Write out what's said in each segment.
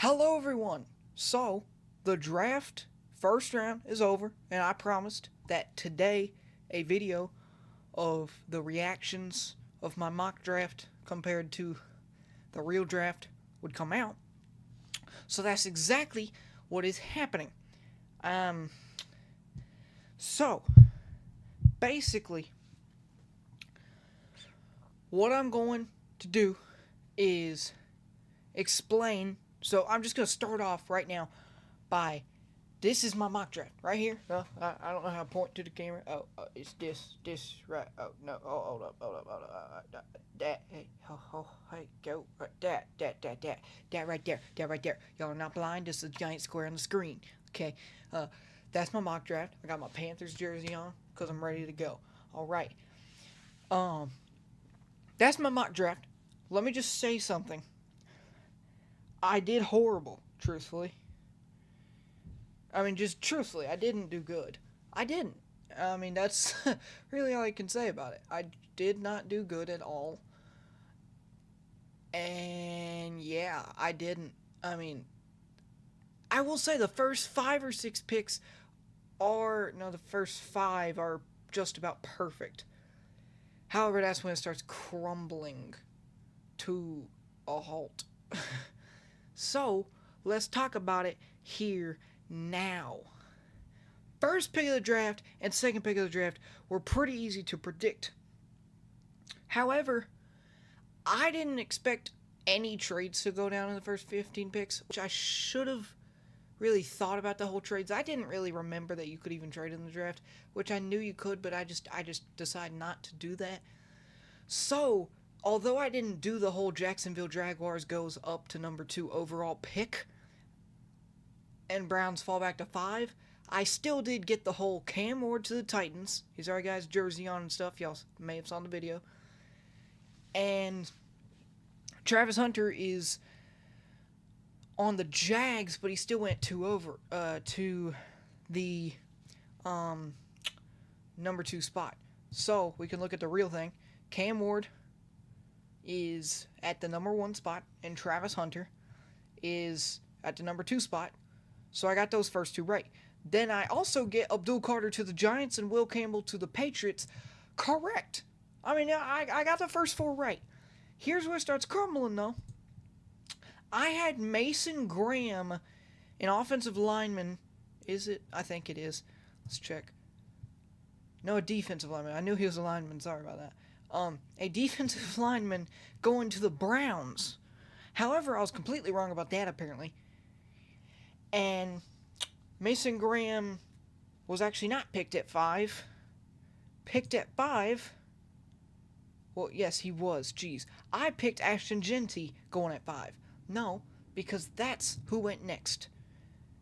Hello, everyone. So, the draft first round is over, and I promised that today a video of the reactions of my mock draft compared to the real draft would come out. So, that's exactly what is happening. Um, so, basically, what I'm going to do is explain. So, I'm just going to start off right now by this is my mock draft right here. No, I don't know how to point to the camera. It's this right. Oh no, hold up. That, hey, hey, go, that right there, that right there. Y'all are not blind. This is a giant square on the screen. Okay, that's my mock draft. I got my Panthers jersey on because I'm ready to go. All right. Um, that's my mock draft. Let me just say something. I did horrible, truthfully. I mean, just truthfully, I didn't do good. I didn't. I mean, that's really all I can say about it. I did not do good at all. And yeah, I didn't. I mean, I will say the first five or six picks are, no, the first five are just about perfect. However, that's when it starts crumbling to a halt. So, let's talk about it here now. First pick of the draft and second pick of the draft were pretty easy to predict. However, I didn't expect any trades to go down in the first 15 picks, which I should have really thought about the whole trades. I didn't really remember that you could even trade in the draft, which I knew you could, but I just decided not to do that. So, although I didn't do the whole Jacksonville Jaguars goes up to number 2 overall pick and Browns fall back to 5, I still did get the whole Cam Ward to the Titans. He's our guy's jersey on and stuff. Y'all may have saw the video. And Travis Hunter is on the Jags, but he still went to the um, number 2 spot. So we can look at the real thing. Cam Ward is at the number 1 spot, and Travis Hunter is at the number 2 spot. So I got those first two right. Then I also get Abdul Carter to the Giants and Will Campbell to the Patriots. Correct. I mean, I got the first 4 right. Here's where it starts crumbling, though. I had Mason Graham, an offensive lineman. Is it? I think it is. Let's check. No, a defensive lineman. I knew he was a lineman. Sorry about that. A defensive lineman going to the Browns. However, I was completely wrong about that, apparently. And Mason Graham was actually not picked at 5. Picked at 5. Well, yes, he was. Jeez. I picked Ashton Jeanty going at 5. No, because that's who went next.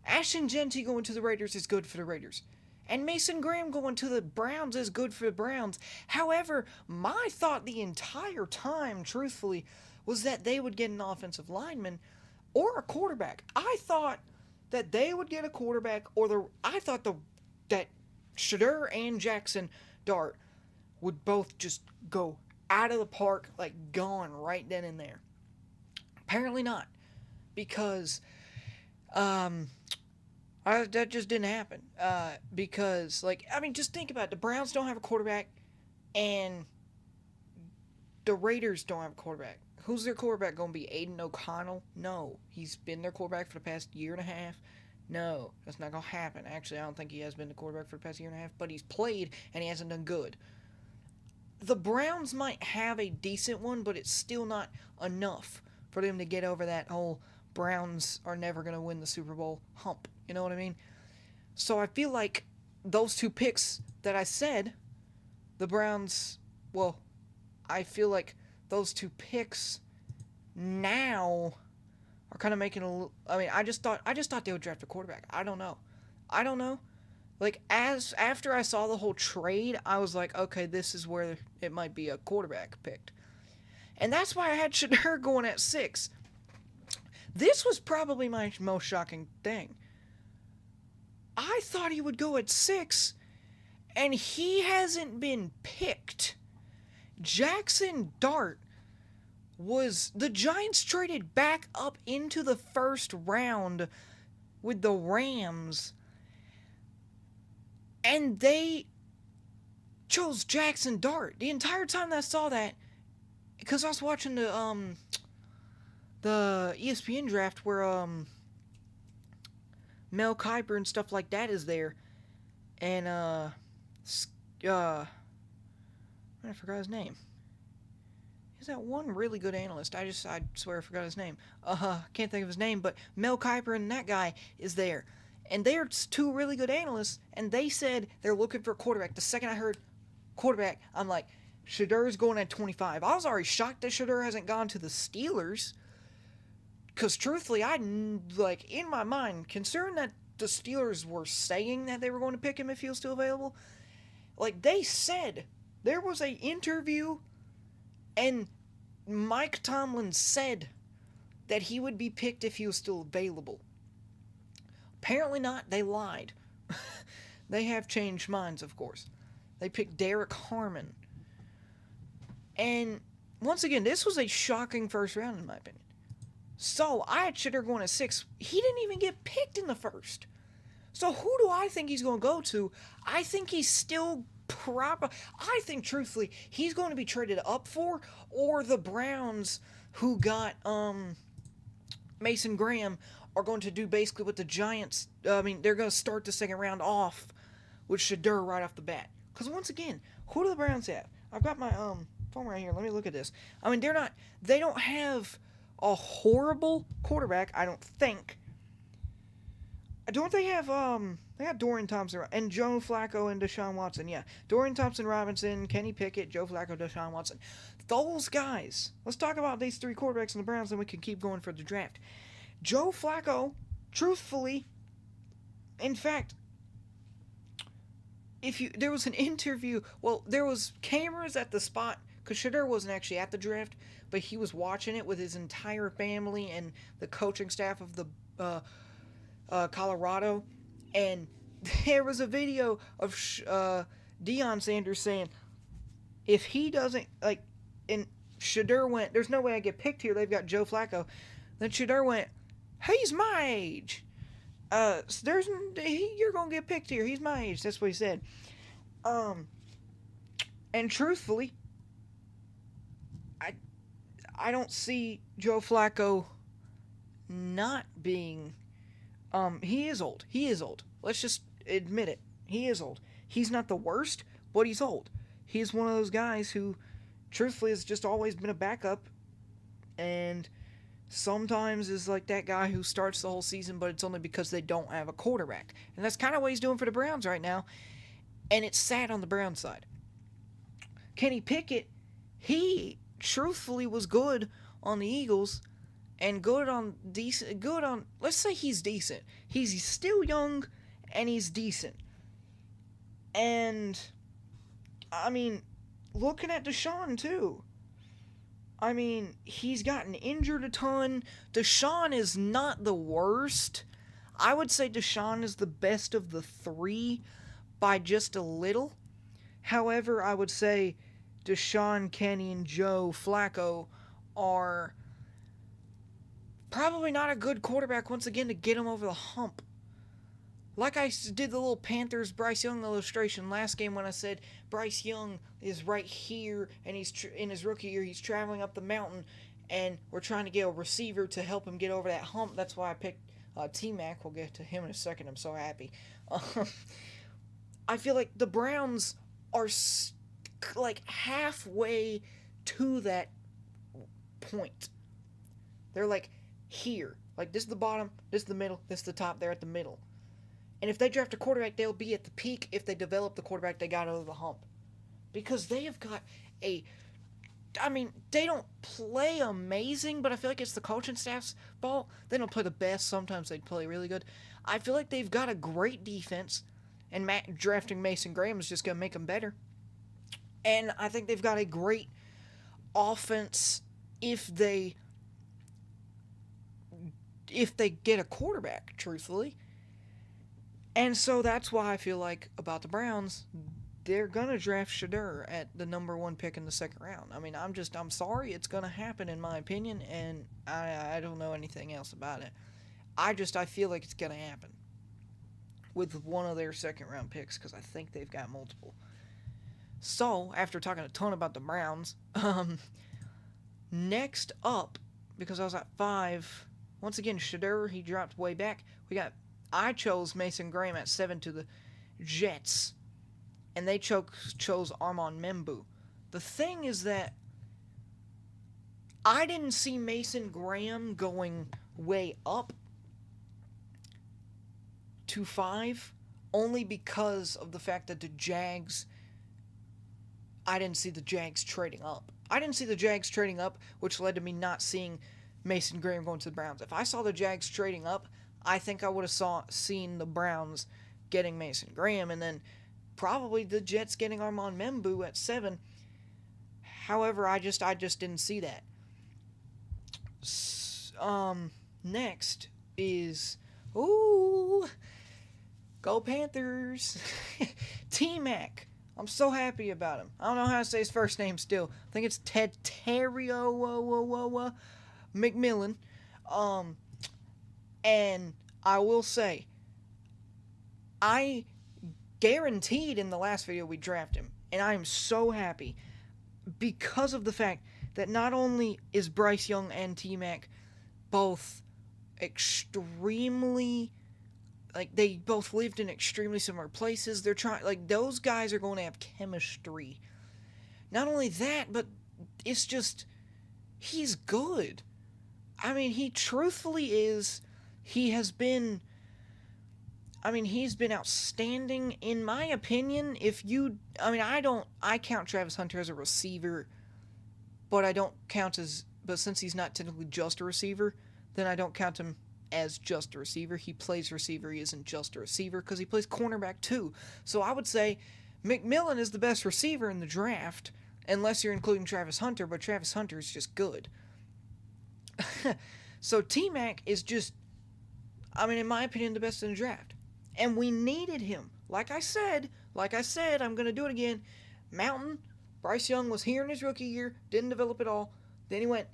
Ashton Jeanty going to the Raiders is good for the Raiders. And Mason Graham going to the Browns is good for the Browns. However, my thought the entire time, truthfully, was that they would get an offensive lineman or a quarterback. I thought that they would get a quarterback, I thought that Shedeur and Jackson Dart would both just go out of the park, like gone right then and there. Apparently not, because that just didn't happen. Because, like, I mean, just think about it. The Browns don't have a quarterback, and the Raiders don't have a quarterback. Who's their quarterback going to be? Aiden O'Connell? No. He's been their quarterback for the past year and a half. No, that's not going to happen. Actually, I don't think he has been the quarterback for the past year and a half, but he's played, and he hasn't done good. The Browns might have a decent one, but it's still not enough for them to get over that whole Browns are never going to win the Super Bowl hump. You know what I mean? So I feel like those two picks that I said, the Browns, well, I feel like those two picks now are kind of making I mean, I just thought they would draft a quarterback. I don't know. Like, after I saw the whole trade, I was like, okay, this is where it might be a quarterback picked. And that's why I had Shedeur going at 6. This was probably my most shocking thing. I thought he would go at 6, and he hasn't been picked. Jackson Dart was the Giants traded back up into the first round with the Rams, and they chose Jackson Dart. The entire time that I saw that, because I was watching the ESPN draft where Mel Kiper and stuff like that is there, and I forgot his name. He's that one really good analyst. I swear I forgot his name. Can't think of his name, but Mel Kiper and that guy is there. And they're two really good analysts, and they said they're looking for a quarterback. The second I heard quarterback, I'm like, Shedur's going at 25. I was already shocked that Shedur hasn't gone to the Steelers. Because truthfully, like, in my mind, concerned that the Steelers were saying that they were going to pick him if he was still available. Like, they said, there was a interview, and Mike Tomlin said that he would be picked if he was still available. Apparently not. They lied. They have changed minds, of course. They picked Derek Harmon. And once again, this was a shocking first round, in my opinion. So, I had Shedur going at 6. He didn't even get picked in the first. So, who do I think he's going to go to? I think he's still I think, truthfully, he's going to be traded up for, or the Browns, who got Mason Graham, are going to do basically what the Giants, they're going to start the second round off with Shedur right off the bat. Because once again, who do the Browns have? I've got my phone right here. Let me look at this. They don't have a horrible quarterback, I don't think. Don't they have, they got Dorian Thompson and Joe Flacco and Deshaun Watson. Yeah, Dorian Thompson-Robinson, Kenny Pickett, Joe Flacco, Deshaun Watson. Those guys. Let's talk about these three quarterbacks in the Browns, and we can keep going for the draft. Joe Flacco, truthfully, in fact, there was an interview, there was cameras at the spot, because Shedur wasn't actually at the draft, but he was watching it with his entire family and the coaching staff of the Colorado, and there was a video of Deion Sanders saying, if he doesn't, and Shedur went, there's no way I get picked here, they've got Joe Flacco. Then Shedur went, he's my age. You're gonna get picked here, he's my age. That's what he said. And truthfully, I don't see Joe Flacco not being... he is old. Let's just admit it. He is old. He's not the worst, but he's old. He's one of those guys who, truthfully, has just always been a backup, and sometimes is like that guy who starts the whole season, but it's only because they don't have a quarterback. And that's kind of what he's doing for the Browns right now, and it's sad on the Browns side. Kenny Pickett, he truthfully was good on the Eagles, and let's say he's decent. He's still young, and he's decent. And, looking at Deshaun, too. He's gotten injured a ton. Deshaun is not the worst. I would say Deshaun is the best of the three by just a little. However, I would say Deshaun, Kenny, and Joe Flacco are probably not a good quarterback once again to get him over the hump. Like I did the little Panthers Bryce Young illustration last game when I said Bryce Young is right here and he's in his rookie year, he's traveling up the mountain, and we're trying to get a receiver to help him get over that hump. That's why I picked T-Mac. We'll get to him in a second. I'm so happy. I feel like the Browns are halfway to that point. They're here. This is the bottom, this is the middle, this is the top, they're at the middle. And if they draft a quarterback, they'll be at the peak if they develop the quarterback they got over the hump. Because they have got they don't play amazing, but I feel like it's the coaching staff's fault. They don't play the best. Sometimes they play really good. I feel like they've got a great defense, and drafting Mason Graham is just going to make them better. And I think they've got a great offense if they get a quarterback, truthfully. And so that's why I feel like about the Browns, they're gonna draft Shadur at the number one pick in the second round. I mean, I'm sorry, it's gonna happen in my opinion, and I don't know anything else about it. I feel like it's gonna happen with one of their second round picks because I think they've got multiple. So after talking a ton about the Browns, next up, because I was at 5, once again Shadur he dropped way back. I chose Mason Graham at 7 to the Jets, and they chose Armand Membu. The thing is that I didn't see Mason Graham going way up to 5 only because of the fact that the Jags. I didn't see the Jags trading up. I didn't see the Jags trading up, which led to me not seeing Mason Graham going to the Browns. If I saw the Jags trading up, I think I would have seen the Browns getting Mason Graham, and then probably the Jets getting Armand Membu at 7. However, I just didn't see that. Next is go Panthers. T-Mac. I'm so happy about him. I don't know how to say his first name still. I think it's Terrio McMillan. And I will say, I guaranteed in the last video we draft him, and I am so happy because of the fact that not only is Bryce Young and T-Mac both extremely, like, they both lived in extremely similar places. They're trying, like, those guys are going to have chemistry. Not only that, but it's just, he's good. I mean, he truthfully is, he's been outstanding in my opinion. I count Travis Hunter as a receiver, but since he's not technically just a receiver, then I don't count him as just a receiver. He plays receiver. He isn't just a receiver because he plays cornerback too. So I would say McMillan is the best receiver in the draft, unless you're including Travis Hunter, but Travis Hunter is just good. So T-Mac is just, in my opinion, the best in the draft. And we needed him. Like I said, I'm going to do it again. Mountain, Bryce Young was here in his rookie year, didn't develop at all. Then he went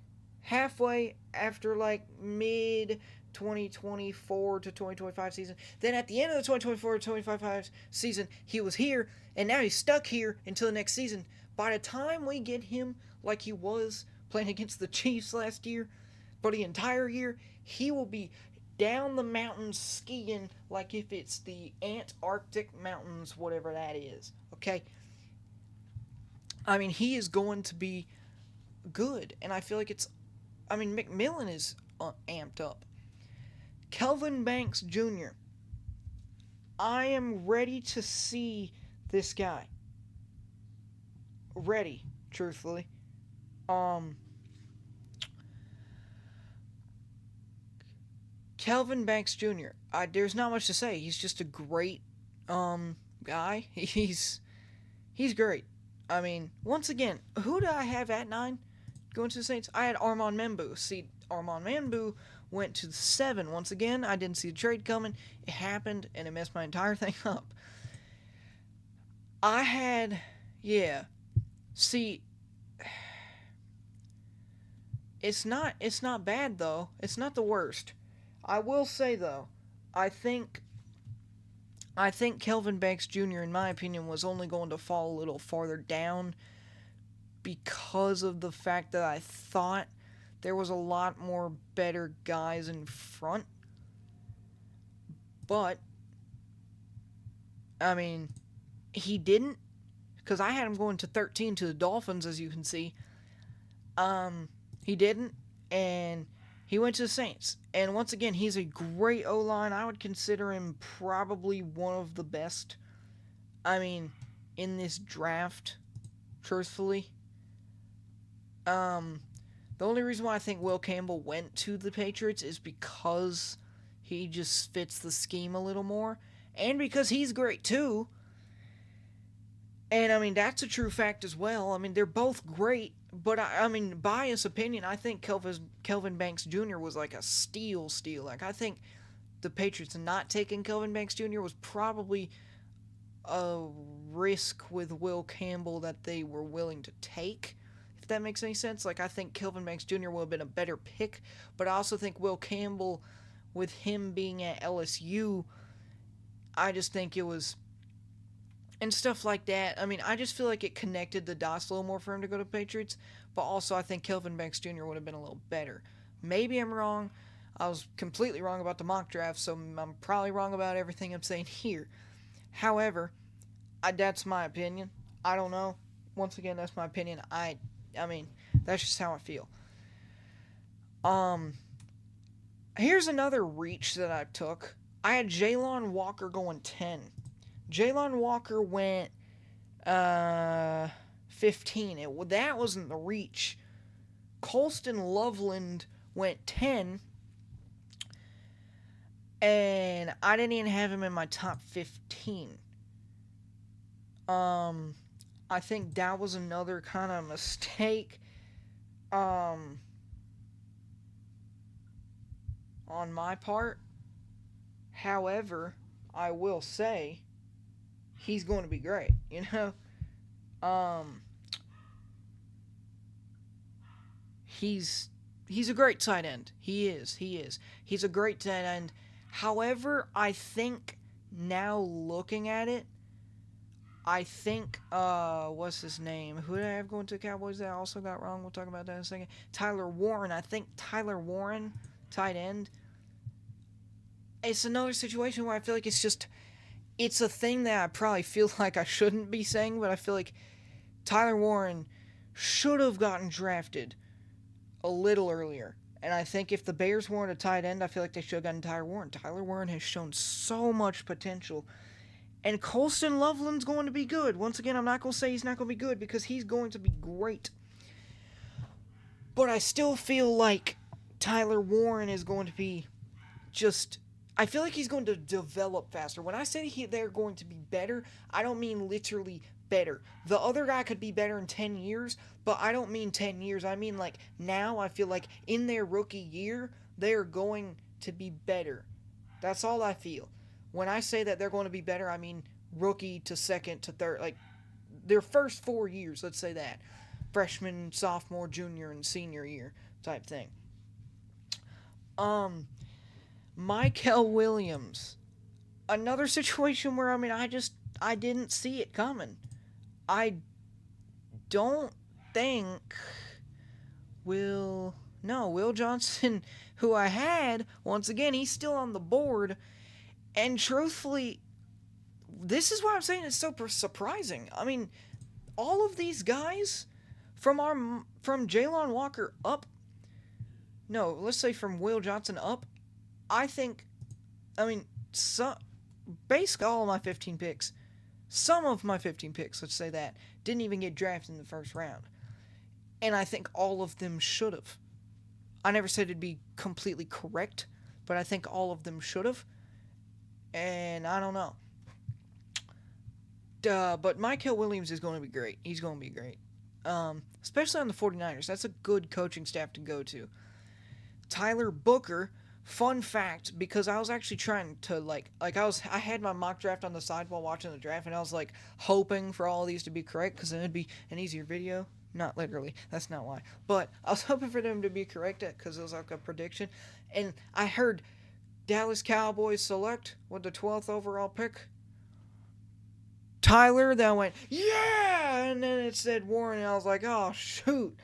halfway after like mid 2024 to 2025 season. Then at the end of the 2024 to 2025 season, he was here, and now he's stuck here until the next season. By the time we get him like he was playing against the Chiefs last year, for the entire year, he will be down the mountains skiing like if it's the Antarctic mountains, whatever that is. Okay? He is going to be good, and I feel like McMillan is amped up. Kelvin Banks Jr. I am ready to see this guy. Ready, truthfully. Kelvin Banks Jr. There's not much to say. He's just a great guy. He's great. Once again, who do I have at 9 going to the Saints? I had Armand Membu. See, Armand Membu went to 7. Once again, I didn't see the trade coming. It happened, and it messed my entire thing up. See, it's not bad though. It's not the worst. I will say though, I think Kelvin Banks Jr. in my opinion was only going to fall a little farther down because of the fact that I thought there was a lot more better guys in front. But he didn't, because I had him going to 13 to the Dolphins, as you can see. He didn't, and he went to the Saints. And once again, he's a great O-line. I would consider him probably one of the best, in this draft, truthfully. The only reason why I think Will Campbell went to the Patriots is because he just fits the scheme a little more, and because he's great too. And that's a true fact as well. They're both great, but bias opinion, I think Kelvin Banks Jr. was like a steal. Like, I think the Patriots not taking Kelvin Banks Jr. was probably a risk with Will Campbell that they were willing to take, if that makes any sense. Like, I think Kelvin Banks Jr. would have been a better pick, but I also think Will Campbell, with him being at LSU, I just think it was, and stuff like that. I mean, I just feel like it connected the dots a little more for him to go to Patriots, but also I think Kelvin Banks Jr. would have been a little better. Maybe I'm wrong. I was completely wrong about the mock draft, so I'm probably wrong about everything I'm saying here. However, that's my opinion. I don't know. Once again, that's my opinion. I mean, that's just how I feel. Um, Here's another reach that I took. I had Jalon Walker going 10. Jalon Walker went 15. That wasn't the reach. Colston Loveland went 10, and I didn't even have him in my top 15. I think that was another kind of mistake on my part. However, I will say he's going to be great, you know? He's a great tight end. He is. He's a great tight end. However, I think now looking at it, I think what's his name? Who did I have going to the Cowboys that I also got wrong? We'll talk about that in a second. Tyler Warren. I think Tyler Warren, tight end. It's another situation where I feel like it's a thing that I probably feel like I shouldn't be saying, but I feel like Tyler Warren should have gotten drafted a little earlier. And I think if the Bears weren't a tight end, I feel like they should have gotten Tyler Warren. Tyler Warren has shown so much potential. And Colston Loveland's going to be good. Once again, I'm not going to say he's not going to be good because he's going to be great. But I still feel like Tyler Warren is going to be just... I feel like he's going to develop faster. When I say they're going to be better, I don't mean literally better. The other guy could be better in 10 years, but I don't mean 10 years. I mean, like, now I feel like in their rookie year, they're going to be better. That's all I feel. When I say that they're going to be better, I mean rookie to second to third. Like, their first 4 years, let's say that. Freshman, sophomore, junior, and senior year type thing. Mykel Williams. Another situation where, I mean, I didn't see it coming. I don't think Will Johnson, who I had, once again, he's still on the board. And truthfully, this is why I'm saying it's so surprising. I mean, all of these guys from Jalon Walker up, no, let's say from Will Johnson up, I think, I mean, basically all of my 15 picks, some of my 15 picks, let's say that, didn't even get drafted in the first round. And I think all of them should have. I never said it'd be completely correct, but I think all of them should have. And I don't know. But Mykel Williams is going to be great. He's going to be great. Especially on the 49ers. That's a good coaching staff to go to. Tyler Booker, fun fact, because I was actually trying to, I had my mock draft on the side while watching the draft, and I was, hoping for all of these to be correct, because then it'd be an easier video. Not literally. That's not why. But I was hoping for them to be correct, because it was like a prediction. And I heard Dallas Cowboys select with the 12th overall pick Tyler. Then I went, yeah! And then it said Warren, and I was like, oh, shoot.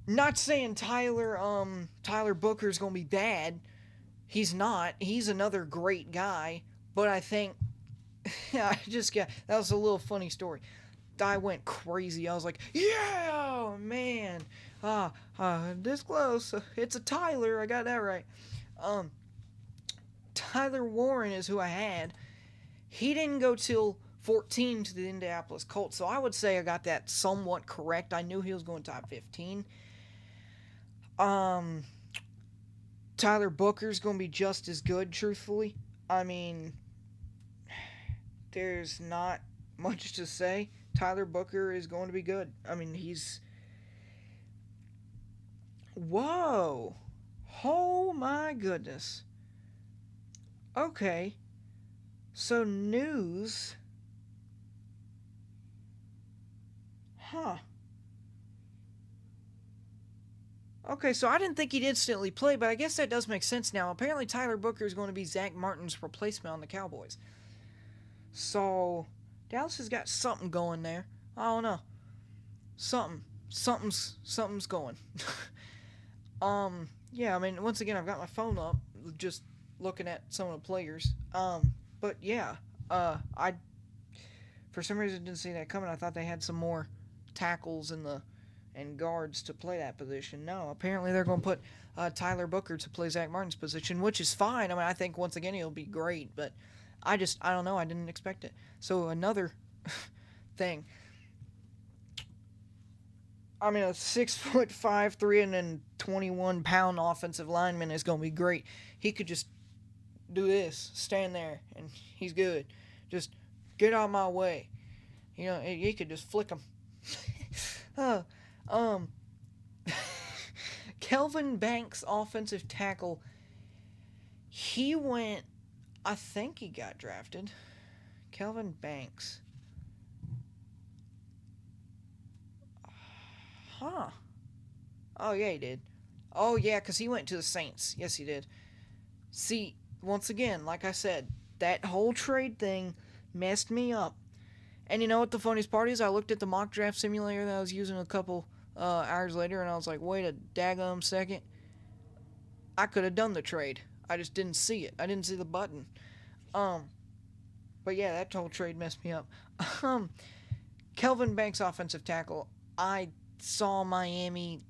Not saying Tyler Booker's going to be bad. He's not. He's another great guy. But I think, that was a little funny story. I went crazy. I was like, yeah, oh, man. This close. It's a Tyler. I got that right. Tyler Warren is who I had. He didn't go till 14 to the Indianapolis Colts, so I would say I got that somewhat correct. I knew he was going top 15. Tyler Booker's going to be just as good, truthfully. I mean, there's not much to say. Tyler Booker is going to be good. I mean, he's... Whoa! Oh my goodness. Okay. So news Huh. Okay, so I didn't think he'd instantly play, but I guess that does make sense now. Apparently, Tyler Booker is going to be Zach Martin's replacement on the Cowboys. So, Dallas has got something going there. I don't know. Something's going. Yeah, I mean, once again, I've got my phone up, just looking at some of the players. But yeah, I for some reason didn't see that coming. I thought they had some more tackles and guards to play that position. No, apparently they're going to put Tyler Booker to play Zach Martin's position, which is fine. I mean, I think once again he'll be great, but I don't know. I didn't expect it. So another thing. I mean, a 6'5", 321-pound offensive lineman is going to be great. He could just do this, stand there, and he's good. Just get out of my way. You know, he could just flick him. um, Kelvin Banks, offensive tackle. He went. I think he got drafted. Kelvin Banks. Huh. Oh, yeah, he did. Oh, yeah, because he went to the Saints. Yes, he did. See, once again, like I said, that whole trade thing messed me up. And you know what the funniest part is? I looked at the mock draft simulator that I was using a couple hours later, and I was like, wait a daggum second. I could have done the trade. I just didn't see it. I didn't see the button. Um, but yeah, that whole trade messed me up. Um, Kelvin Banks, offensive tackle. I saw Miami.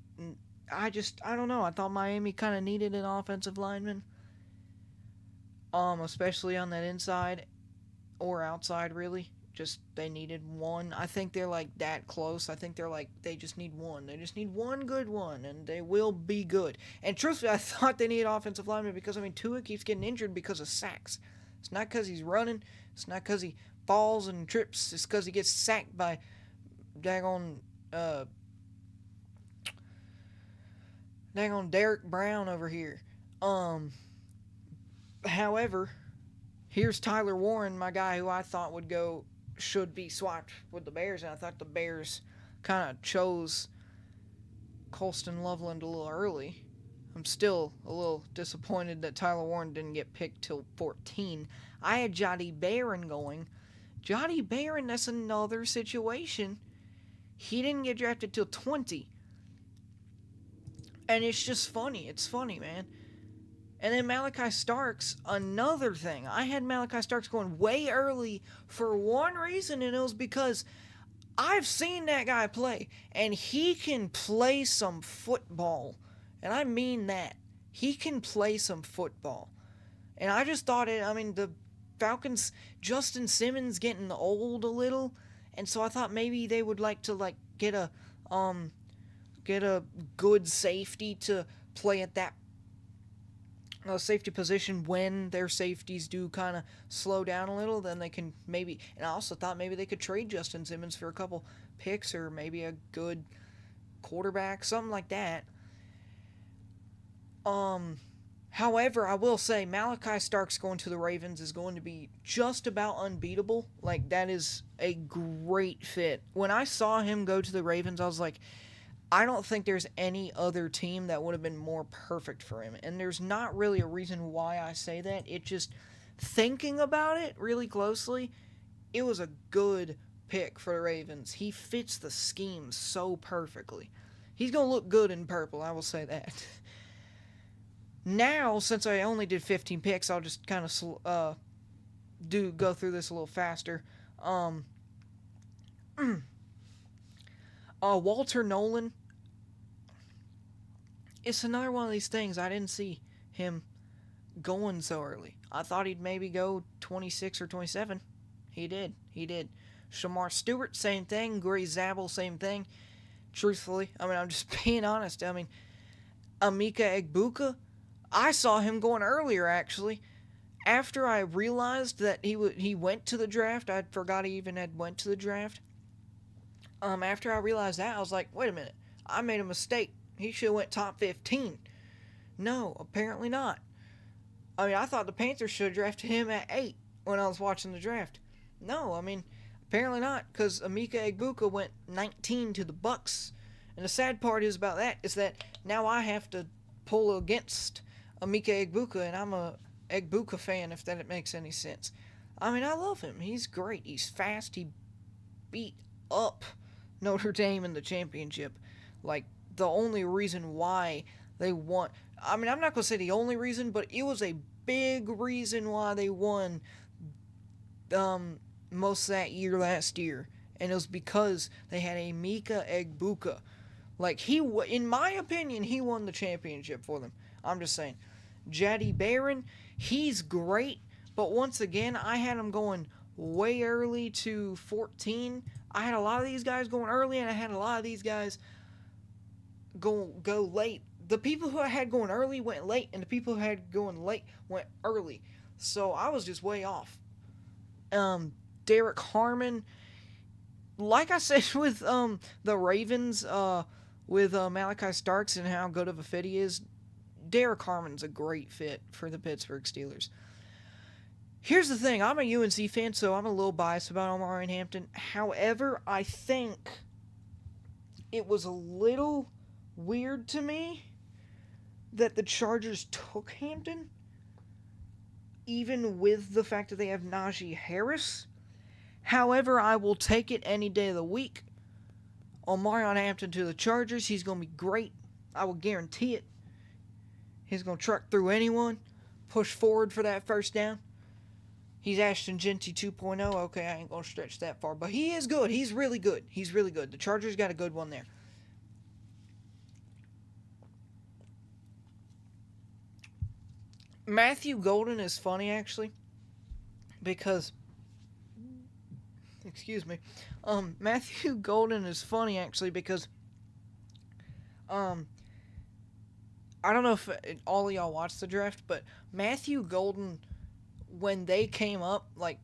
I don't know. I thought Miami kind of needed an offensive lineman. Especially on that inside or outside, really. Just they needed one. I think they're like that close. I think they're like they just need one. They just need one good one, and they will be good. And truthfully, I thought they needed offensive linemen because I mean Tua keeps getting injured because of sacks. It's not because he's running. It's not because he falls and trips. It's because he gets sacked by daggone daggone Derek Brown over here. Um, However, here's Tyler Warren, my guy who I thought should be swapped with the Bears, and I thought the Bears kind of chose Colston Loveland a little early. I'm still a little disappointed that Tyler Warren didn't get picked till 14. I had Jody Barron going. Jody Barron, that's another situation. He didn't get drafted till 20. And it's just funny. It's funny, man. And then Malachi Starks, another thing. I had Malachi Starks going way early for one reason, and it was because I've seen that guy play, and he can play some football. And I mean that. He can play some football. And I just thought the Falcons, Justin Simmons getting old a little, and so I thought maybe they would like to get a good safety to play at that safety position when their safeties do kind of slow down a little. Then they can maybe, and I also thought maybe they could trade Justin Simmons for a couple picks or maybe a good quarterback, something like that. However, I will say Malachi Starks going to the Ravens is going to be just about unbeatable. Like, that is a great fit. When I saw him go to the Ravens, I was like, I don't think there's any other team that would have been more perfect for him. And there's not really a reason why I say that. It just, thinking about it really closely, it was a good pick for the Ravens. He fits the scheme so perfectly. He's going to look good in purple, I will say that. Now, since I only did 15 picks, I'll just kind of go through this a little faster. Walter Nolan. It's another one of these things. I didn't see him going so early. I thought he'd maybe go 26 or 27. He did. Shamar Stewart, same thing. Gray Zabel, same thing. Truthfully, I'm just being honest. Emeka Egbuka, I saw him going earlier, actually. After I realized that he went to the draft, I forgot he even had went to the draft. After I realized that, I was like, wait a minute, I made a mistake. He should have went top 15. No, apparently not. I thought the Panthers should have drafted him at 8 when I was watching the draft. No, Apparently not, because Emeka Egbuka went 19 to the Bucks. And the sad part is about that is that now I have to pull against Emeka Egbuka, and I'm a Egbuka fan, if that makes any sense. I mean, I love him. He's great. He's fast. He beat up Notre Dame in the championship. Like, the only reason why they won. I mean, I'm not going to say the only reason, but it was a big reason why they won most of that year last year. And it was because they had a Mika Egbuka. Like, in my opinion, he won the championship for them. I'm just saying. Jaddy Barron, he's great, but once again, I had him going way early to 14. I had a lot of these guys going early, and I had a lot of these guys go late. The people who I had going early went late, and the people who had going late went early. So I was just way off. Derek Harmon, like I said with the Ravens, with Malachi Starks and how good of a fit he is, Derek Harmon's a great fit for the Pittsburgh Steelers. Here's the thing, I'm a UNC fan, so I'm a little biased about Omarion Hampton. However, I think it was a little weird to me that the Chargers took Hampton, even with the fact that they have Najee Harris. However, I will take it any day of the week. Omarion Hampton to the Chargers, he's going to be great. I will guarantee it. He's going to truck through anyone, push forward for that first down. He's Ashton Jeanty 2.0. Okay, I ain't going to stretch that far, but he is good. He's really good. He's really good. The Chargers got a good one there. Matthew Golden is funny, actually, because, excuse me, Matthew Golden is funny, actually, because, I don't know if all of y'all watched the draft, but Matthew Golden, when they came up, like,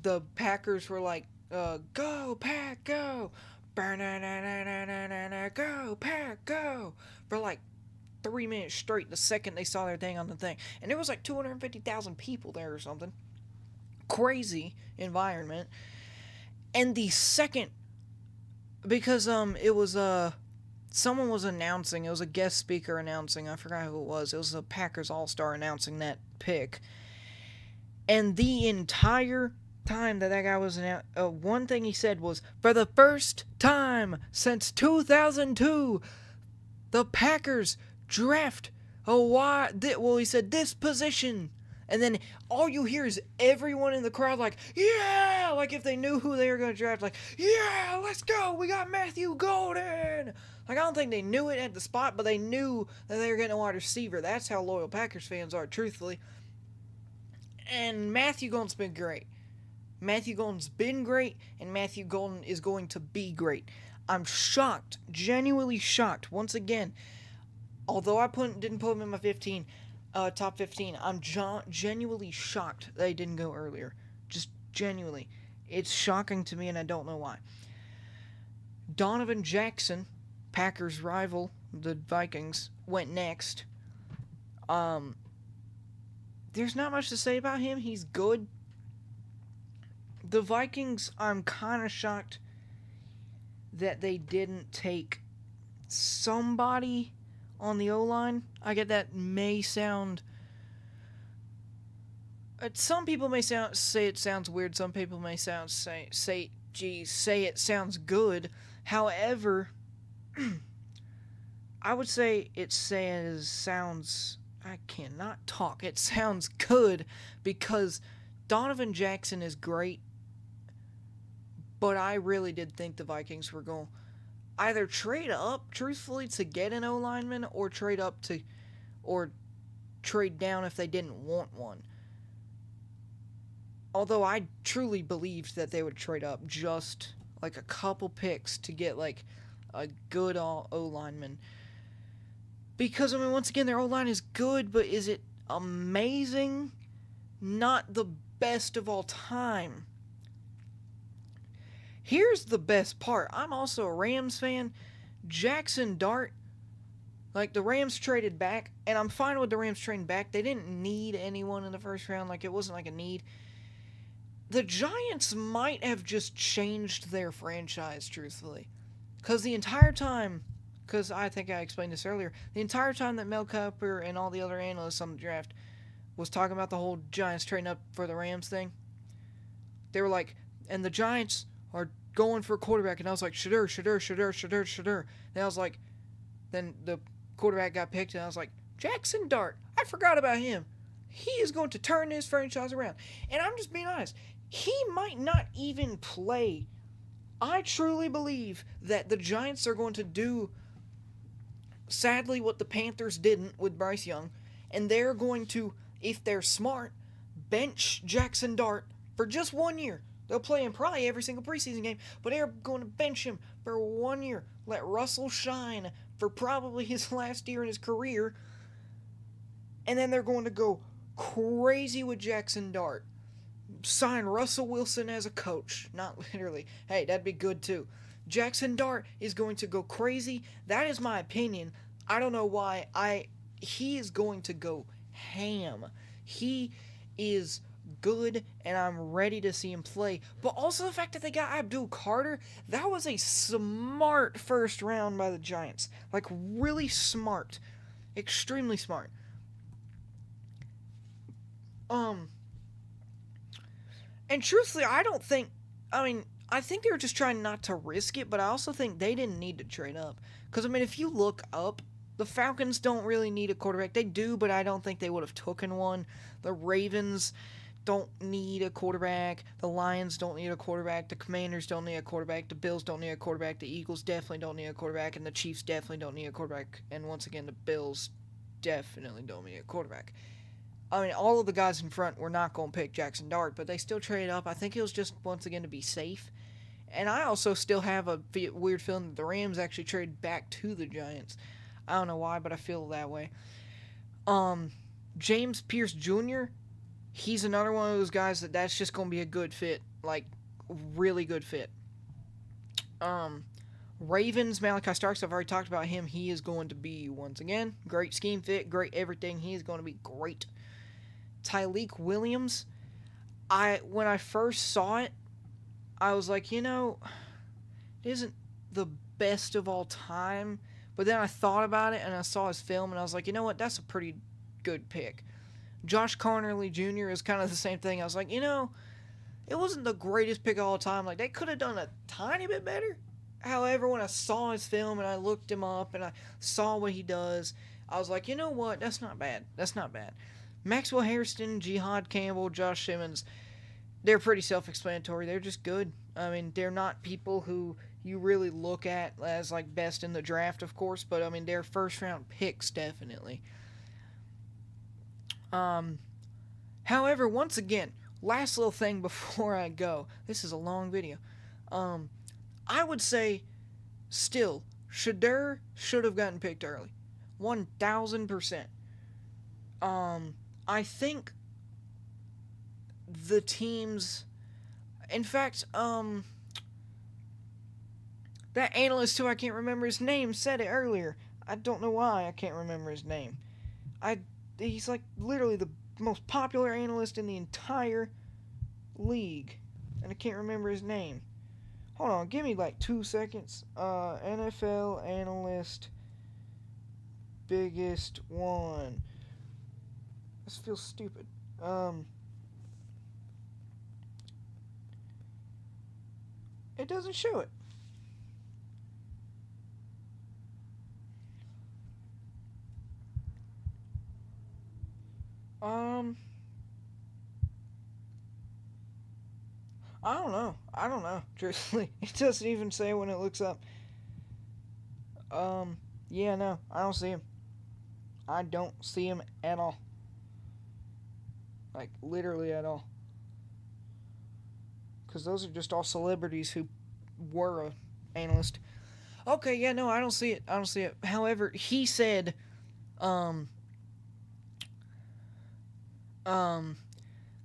the Packers were like, go, Pack, go, go, Pack, go, for like 3 minutes straight the second they saw their thing on the thing. And there was like 250,000 people there or something. Crazy environment. And the second, because it was someone was announcing, it was a guest speaker announcing, I forgot who it was a Packers All-Star announcing that pick. And the entire time that guy was announced, one thing he said was, for the first time since 2002, the Packers draft he said this position. And then all you hear is everyone in the crowd like, yeah, like if they knew who they were going to draft, like, yeah, let's go, we got Matthew Golden. Like, I don't think they knew it at the spot, but they knew that they were getting a wide receiver. That's how loyal Packers fans are, truthfully. And Matthew Golden's been great. Matthew Golden's been great, and Matthew Golden is going to be great. I'm shocked, genuinely shocked, once again. Although I didn't put him in my top 15, I'm genuinely shocked that he didn't go earlier. Just genuinely. It's shocking to me, and I don't know why. Donovan Jackson, Packers' rival, the Vikings, went next. There's not much to say about him. He's good. The Vikings, I'm kind of shocked that they didn't take somebody on the O-line. I get that may sound... some people may say it sounds weird. Some people may say it sounds good. However, I would say it sounds... I cannot talk. It sounds good because Donovan Jackson is great, but I really did think the Vikings were going to either trade up, truthfully, to get an O-lineman, or trade down if they didn't want one. Although I truly believed that they would trade up just like a couple picks to get like a good O-lineman. Because, I mean, once again, their O-line is good, but is it amazing? Not the best of all time. Here's the best part. I'm also a Rams fan. Jackson Dart, like, the Rams traded back, and I'm fine with the Rams trading back. They didn't need anyone in the first round. Like, it wasn't like a need. the Giants might have just changed their franchise, truthfully. Because the entire time, because I think I explained this earlier, the entire time that Mel Kiper and all the other analysts on the draft was talking about the whole Giants trading up for the Rams thing, they were like, and the Giants are going for a quarterback, and I was like, Shedeur. And I was like, then the quarterback got picked, and I was like, Jackson Dart. I forgot about him. He is going to turn this franchise around. And I'm just being honest. He might not even play. I truly believe that the Giants are going to do, sadly, what the Panthers didn't with Bryce Young. And they're going to, if they're smart, bench Jackson Dart for just 1 year. They'll play him probably every single preseason game, but they're going to bench him for 1 year. Let Russell shine for probably his last year in his career. And then they're going to go crazy with Jackson Dart. Sign Russell Wilson as a coach. Not literally. Hey, that'd be good too. Jackson Dart is going to go crazy. That is my opinion. I don't know why. He is going to go ham. He is good, and I'm ready to see him play. But also the fact that they got Abdul Carter, that was a smart first round by the Giants. Like, really smart. Extremely smart. And truthfully, I think they were just trying not to risk it, but I also think they didn't need to trade up. Because, if you look up, the Falcons don't really need a quarterback. They do, but I don't think they would have taken one. The Ravens don't need a quarterback. The Lions don't need a quarterback. The Commanders don't need a quarterback. The Bills don't need a quarterback. The Eagles definitely don't need a quarterback. And the Chiefs definitely don't need a quarterback. And once again, the Bills definitely don't need a quarterback. All of the guys in front were not going to pick Jackson Dart, but they still traded up. I think it was just, once again, to be safe. And I also still have a weird feeling that the Rams actually traded back to the Giants. I don't know why, but I feel that way. James Pierce Jr., he's another one of those guys that's just going to be a good fit. Like, really good fit. Ravens, Malachi Starks, I've already talked about him. He is going to be, once again, great scheme fit, great everything. He is going to be great. Tyleik Williams, when I first saw it, I was like, it isn't the best of all time. But then I thought about it, and I saw his film, and I was like, you know what, that's a pretty good pick. Josh Conerly Jr. is kind of the same thing. I was like, it wasn't the greatest pick of all time. Like, they could have done a tiny bit better. However, when I saw his film, and I looked him up, and I saw what he does, I was like, you know what, that's not bad. That's not bad. Maxwell Hairston, Jihad Campbell, Josh Simmons, they're pretty self-explanatory. They're just good. They're not people who you really look at as, like, best in the draft, of course, but, they're first-round picks, definitely. However, once again, last little thing before I go. This is a long video. I would say, still, Shedeur should have gotten picked early. 1,000%. I think the teams... In fact, that analyst who I can't remember his name said it earlier. I don't know why I can't remember his name. He's like literally the most popular analyst in the entire league. And I can't remember his name. Hold on, give me like 2 seconds. NFL analyst, biggest one. This feels stupid. It doesn't show it. I don't know, truthfully. It doesn't even say when it looks up. Yeah, no, I don't see him. I don't see him at all. Like, literally at all. Because those are just all celebrities who were an analyst. Okay, yeah, no, I don't see it. However, he said,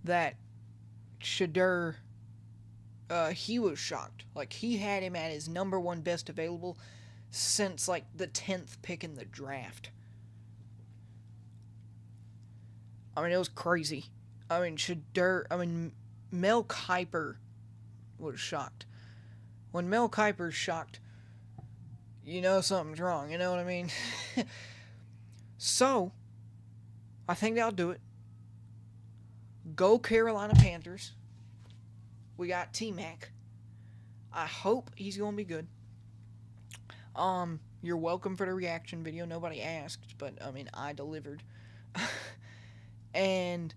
that Shedeur, he was shocked. Like, he had him at his number one best available since, like, the 10th pick in the draft. It was crazy. Shedeur, Mel Kiper was shocked. When Mel Kiper's shocked, you know something's wrong. You know what I mean? So, I think that'll do it. Go Carolina Panthers. We got T-Mac. I hope he's going to be good. You're welcome for the reaction video. Nobody asked, but I mean, I delivered. And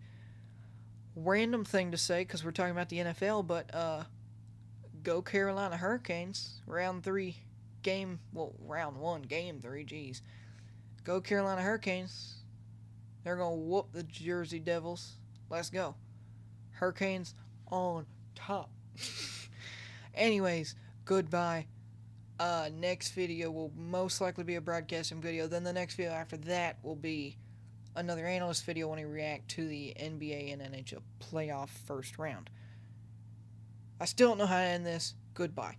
random thing to say, because we're talking about the NFL, but go Carolina Hurricanes. Round 1, game 3, geez. Go Carolina Hurricanes. They're going to whoop the Jersey Devils. Let's go. Hurricanes on top. Anyways, goodbye. Next video will most likely be a broadcasting video. Then the next video after that will be another analyst video when I react to the NBA and NHL playoff first round. I still don't know how to end this. Goodbye.